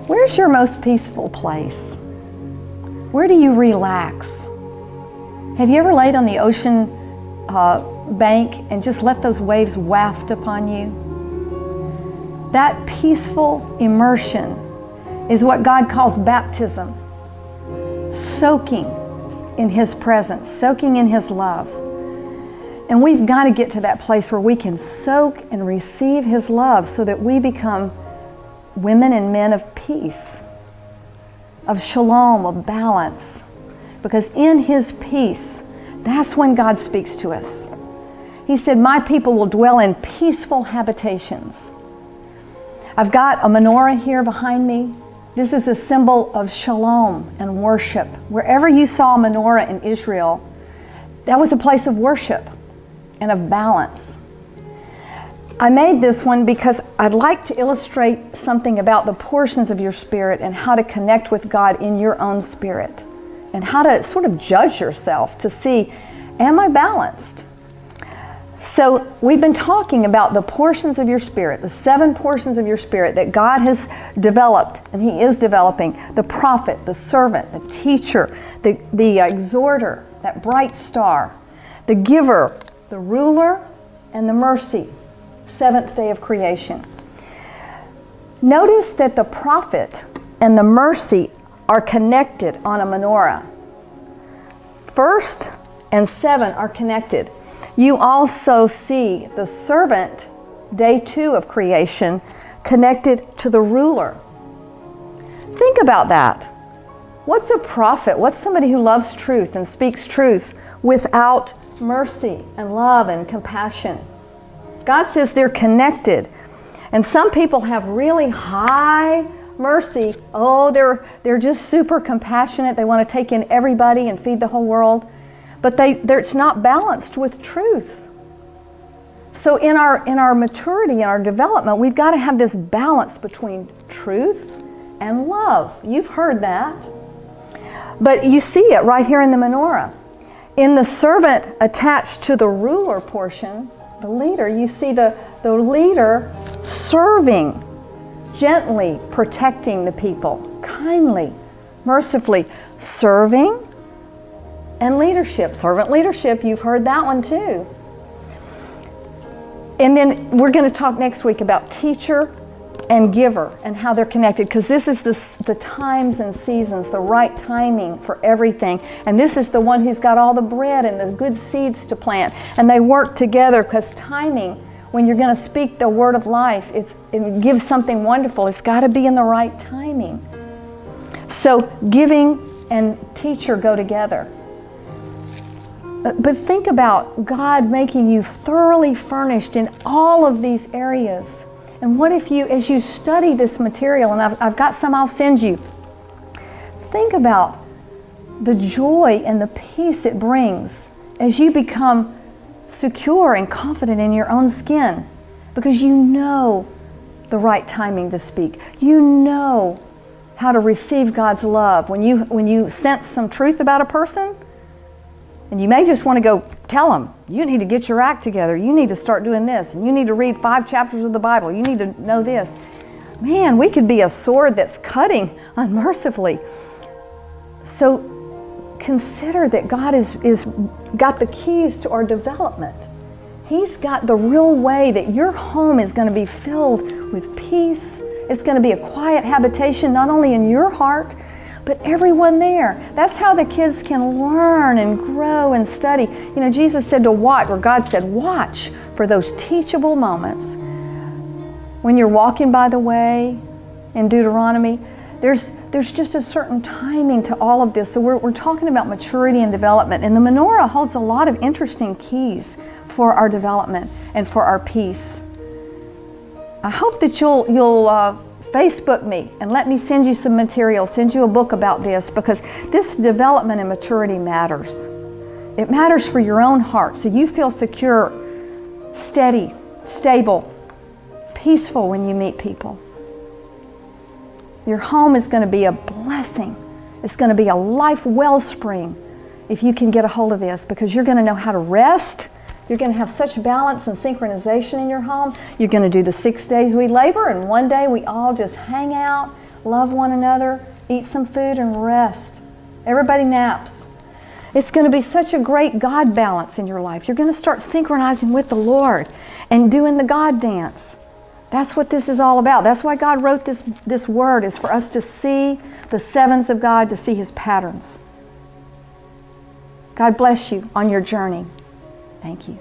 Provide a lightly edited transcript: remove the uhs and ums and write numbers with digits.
Where's your most peaceful place? Where do you relax? Have you ever laid on the ocean bank and just let those waves waft upon you? That peaceful immersion is what God calls baptism. Soaking in His presence, soaking in His love. And we've got to get to that place where we can soak and receive His love so that we become women and men of peace, of shalom, of balance. Because in His peace, that's when God speaks to us. He said, my people will dwell in peaceful habitations. I've got a menorah here behind me. This is a symbol of shalom and worship. Wherever you saw a menorah in Israel, that was a place of worship and of balance. I made this one because I'd like to illustrate something about the portions of your spirit and how to connect with God in your own spirit and how to sort of judge yourself to see, am I balanced? So we've been talking about the portions of your spirit, the 7 portions of your spirit that God has developed and He is developing. The prophet, the servant, the teacher, the exhorter, that bright star, the giver, the ruler, and the mercy. 7th day of creation. Notice that the prophet and the mercy are connected on a menorah. 1st and 7 are connected. You also see the servant, day 2 of creation, connected to the ruler. Think about that. What's a prophet? What's somebody who loves truth and speaks truth without mercy and love and compassion? God says they're connected. And some people have really high mercy. Oh, they're just super compassionate. They want to take in everybody and feed the whole world. But it's not balanced with truth. So in our maturity, in our development, we've got to have this balance between truth and love. You've heard that. But you see it right here in the menorah. In the servant attached to the ruler portion, the leader, you see the leader serving, gently protecting the people, kindly, mercifully serving, and leadership. Servant leadership, you've heard that one too. And then we're going to talk next week about teacher and giver and how they're connected, because this is the times and seasons, the right timing for everything. And this is the one who's got all the bread and the good seeds to plant. And they work together, because timing, when you're going to speak the word of life, it gives something wonderful. It's got to be in the right timing. So giving and teacher go together. But think about God making you thoroughly furnished in all of these areas. And what if you, as you study this material, and I've got some I'll send you, think about the joy and the peace it brings as you become secure and confident in your own skin, because you know the right timing to speak. You know how to receive God's love. When you sense some truth about a person, and you may just want to go tell them, you need to get your act together. You need to start doing this. And you need to read 5 chapters of the Bible. You need to know this. Man, we could be a sword that's cutting unmercifully. So consider that God is got the keys to our development. He's got the real way that your home is going to be filled with peace. It's going to be a quiet habitation, not only in your heart, but everyone there. That's how the kids can learn and grow and study. You know, Jesus said to watch, or God said, watch for those teachable moments. When you're walking by the way in Deuteronomy, there's just a certain timing to all of this. So we're talking about maturity and development. And the menorah holds a lot of interesting keys for our development and for our peace. I hope that you'll Facebook me and let me send you some material, send you a book about this, because this development and maturity matters. It matters for your own heart, so you feel secure, steady, stable, peaceful when you meet people. Your home is going to be a blessing. It's going to be a life wellspring if you can get a hold of this, because you're going to know how to rest. You're going to have such balance and synchronization in your home. You're going to do the 6 days we labor, and one day we all just hang out love one another, eat some food, and rest. Everybody naps. It's going to be such a great God balance in your life. You're going to start synchronizing with the Lord and doing the God dance. That's what this is all about. That's why God wrote this word, is for us to see the sevens of God, to see His patterns. God bless you on your journey. Thank you.